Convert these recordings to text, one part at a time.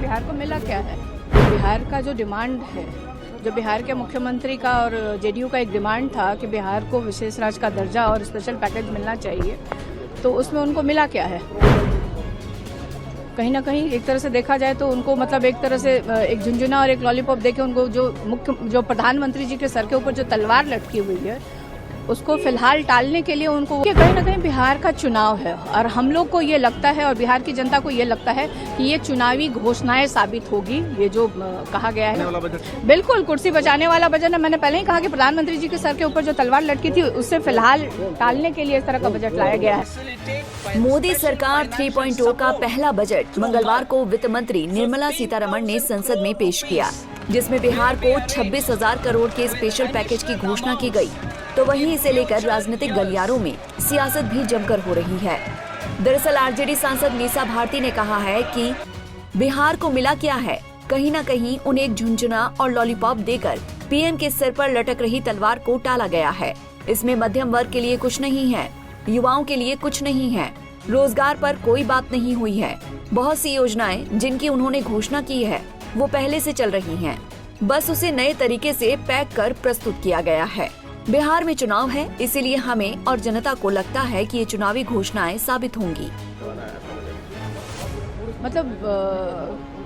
बिहार को मिला क्या है। बिहार का जो डिमांड है, जो बिहार के मुख्यमंत्री का और जेडीयू का एक डिमांड था कि बिहार को विशेष राज्य का दर्जा और स्पेशल पैकेज मिलना चाहिए, तो उसमें उनको मिला क्या है। कहीं ना कहीं एक तरह से देखा जाए तो उनको मतलब एक तरह से एक झुंझुना और एक लॉलीपॉप देके उनको जो प्रधानमंत्री जी के सर के ऊपर जो तलवार लटकी हुई है उसको फिलहाल टालने के लिए उनको कहीं ना कहीं बिहार का चुनाव है और हम लोग को ये लगता है और बिहार की जनता को ये लगता है कि ये चुनावी घोषणाएं साबित होगी। ये जो कहा गया है बिल्कुल कुर्सी बचाने वाला बजट है। मैंने पहले ही कहा कि प्रधानमंत्री जी के सर के ऊपर जो तलवार लटकी थी उससे फिलहाल टालने के लिए इस तरह का बजट लाया गया है। मोदी सरकार 3.0 का पहला बजट मंगलवार को वित्त मंत्री निर्मला सीतारमण ने संसद में पेश किया, जिसमें बिहार को 26,000 करोड़ के स्पेशल पैकेज की घोषणा की गई। तो वहीं इसे लेकर राजनीतिक गलियारों में सियासत भी जमकर हो रही है। दरअसल आरजेडी सांसद मीसा भारती ने कहा है कि बिहार को मिला क्या है, कहीं न कहीं उन्हें एक झुंझुना और लॉलीपॉप देकर पीएम के सिर पर लटक रही तलवार को टाला गया है। इसमें मध्यम वर्ग के लिए कुछ नहीं है, युवाओं के लिए कुछ नहीं है, रोजगार पर कोई बात नहीं हुई है। बहुत सी योजनाएं जिनकी उन्होंने घोषणा की है वो पहले से चल रही हैं, बस उसे नए तरीके से पैक कर प्रस्तुत किया गया है। बिहार में चुनाव है, इसीलिए हमें और जनता को लगता है कि ये चुनावी घोषणाएं साबित होंगी। मतलब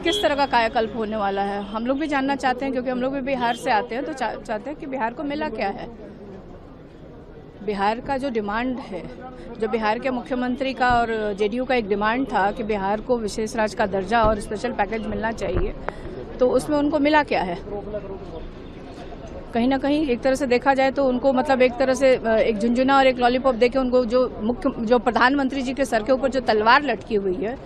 किस तरह का कायाकल्प होने वाला है हम लोग भी जानना चाहते हैं, क्योंकि हम लोग भी बिहार से आते हैं तो चाहते हैं कि बिहार को मिला क्या है। बिहार का जो डिमांड है, जो बिहार के मुख्यमंत्री का और जेडीयू का एक डिमांड था कि बिहार को विशेष राज्य का दर्जा और स्पेशल पैकेज मिलना चाहिए, तो उसमें उनको मिला क्या है। कहीं ना कहीं एक तरह से देखा जाए तो उनको मतलब एक तरह से एक झुंझुना और एक लॉलीपॉप देके उनको जो प्रधानमंत्री जी के सर के ऊपर जो तलवार लटकी हुई है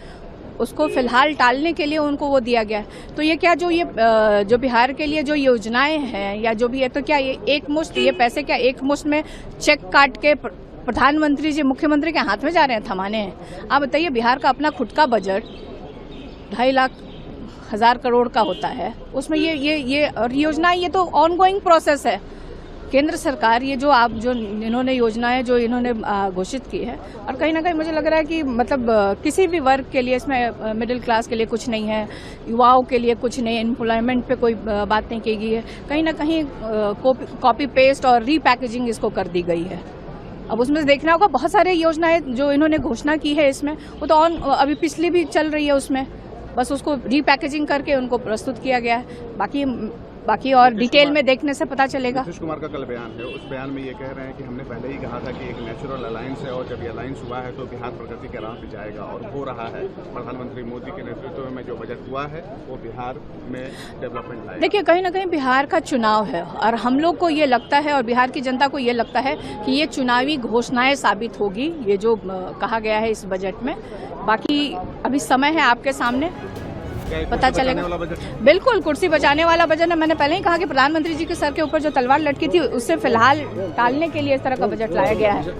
उसको फिलहाल टालने के लिए उनको वो दिया गया है। तो ये क्या जो बिहार के लिए जो योजनाएं हैं या जो भी है, तो क्या ये एक मुश्त ये पैसे क्या एक मुश्त में चेक काट के प्रधानमंत्री जी मुख्यमंत्री के हाथ में जा रहे हैं, थमाने हैं। आप बताइए, बिहार का अपना खुद का बजट 2,50,000 करोड़ का होता है, उसमें ये और योजना ये तो ऑनगोइंग प्रोसेस है। केंद्र सरकार ये जो इन्होंने योजनाएं जो इन्होंने घोषित की है, और कहीं ना कहीं मुझे लग रहा है कि मतलब किसी भी वर्ग के लिए इसमें मिडिल क्लास के लिए कुछ नहीं है, युवाओं के लिए कुछ नहीं, एम्प्लॉयमेंट पे कोई बात नहीं की गई है। कहीं ना कहीं कॉपी पेस्ट और रीपैकेजिंग इसको कर दी गई है। अब उसमें देखना होगा, बहुत सारे योजनाएं जो इन्होंने घोषणा की है इसमें वो तो अभी पिछली भी चल रही है, उसमें बस उसको रीपैकेजिंग करके उनको प्रस्तुत किया गया है। बाकी और डिटेल में देखने से पता चलेगा। नीतीश कुमार का कल बयान है, उस बयान में ये कह रहे हैं कि हमने पहले ही कहा था कि एक नेचुरल अलायंस है और जब ये अलायंस हुआ है तो बिहार प्रगति के राह पे जाएगा, और हो रहा है। प्रधानमंत्री मोदी के नेतृत्व में जो बजट हुआ है वो बिहार में डेवलपमेंट लाएगा। देखिए, कहीं ना कहीं बिहार का चुनाव है और हम लोग को ये लगता है और बिहार की जनता को ये लगता है कि ये चुनावी घोषणाएं साबित होगी, ये जो कहा गया है इस बजट में। बाकी अभी समय है आपके सामने, पता चलेगा। बिल्कुल कुर्सी बचाने वाला बजट है। मैंने पहले ही कहा कि प्रधानमंत्री जी के सर के ऊपर जो तलवार लटकी थी उससे फिलहाल टालने के लिए इस तरह का बजट लाया गया है।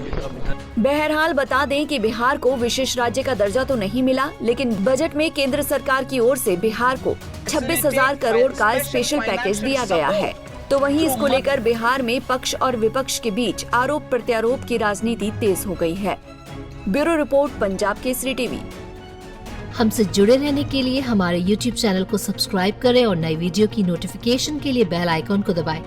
बहरहाल बता दें कि बिहार को विशेष राज्य का दर्जा तो नहीं मिला, लेकिन बजट में केंद्र सरकार की ओर से बिहार को 26,000 करोड़ का स्पेशल पैकेज दिया गया है। तो वहीं इसको लेकर बिहार में पक्ष और विपक्ष के बीच आरोप प्रत्यारोप की राजनीति तेज हो गई है। Bureau report, Punjab Kesari TV. हमसे जुड़े रहने के लिए हमारे YouTube चैनल को सब्सक्राइब करें और नई वीडियो की नोटिफिकेशन के लिए बेल आइकॉन को दबाएं